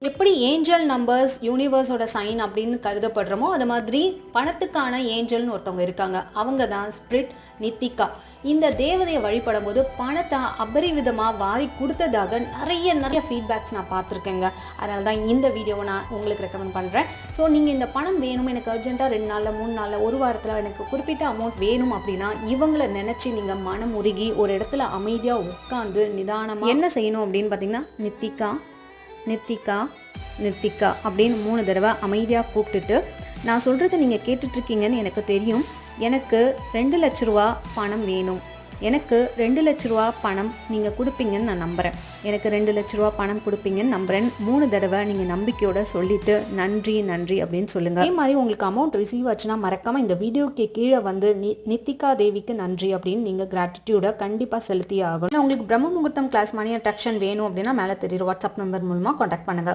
எப்படி angel numbers யூனிவர்ஸோட sign அப்படின்னு கருதப்படுறோமோ அது மாதிரி பணத்துக்கான ஏஞ்சல்னு ஒருத்தவங்க இருக்காங்க. அவங்க தான் ஸ்பிரிட் நித்திகா. இந்த தேவதையை வழிபடும் போது பணத்தை அபரிவிதமாக வாரி கொடுத்ததாக நிறைய ஃபீட்பேக்ஸ் நான் பார்த்துருக்கேங்க. அதனால தான் இந்த வீடியோவை நான் உங்களுக்கு ரெக்கமெண்ட் பண்ணுறேன். ஸோ நீங்கள் இந்த பணம் வேணும், எனக்கு அர்ஜென்ட்டாக 2 நாளில் 3 நாளில் ஒரு வாரத்தில் எனக்கு குறிப்பிட்ட அமௌண்ட் வேணும் அப்படின்னா இவங்களை நினச்சி நீங்கள் மனம் உருகி ஒரு இடத்துல அமைதியாக உட்காந்து நிதானமாக என்ன செய்யணும் அப்படின்னு பார்த்தீங்கன்னா நித்திகா நித்திகா நித்திகா அப்படின்னு 3 தடவை அமைதியாக கூப்பிட்டுட்டு நான் சொல்கிறத நீங்கள் கேட்டுட்ருக்கீங்கன்னு எனக்கு தெரியும். எனக்கு 2 லட்ச ரூபா பணம் வேணும், எனக்கு 2 லட்ச ரூபா பணம் நீங்கள் கொடுப்பீங்கன்னு நான் நம்புகிறேன், எனக்கு 2 லட்ச ரூபா பணம் கொடுப்பீங்கன்னு நம்புகிறேன். 3 தடவை நீங்கள் நம்பிக்கையோடு சொல்லிவிட்டு நன்றி நன்றி அப்படின்னு சொல்லுங்கள். அதே மாதிரி உங்களுக்கு அமௌண்ட் ரிசீவ் ஆச்சுன்னா மறக்காமல் இந்த வீடியோக்கு கீழே வந்து நித்திகா தேவிக்கு நன்றி அப்படின்னு நீங்கள் கிராட்டிடியூடை கண்டிப்பாக செலுத்தியே ஆகணும். உங்களுக்கு பிரம்ம முகூர்த்தம் கிளாஸ் மணி அட்ராக்ஷன் வேணும் அப்படின்னா மேலே தெரியுற வாட்ஸ்அப் நம்பர் மூலமாக காண்டாக்ட் பண்ணுங்கள்.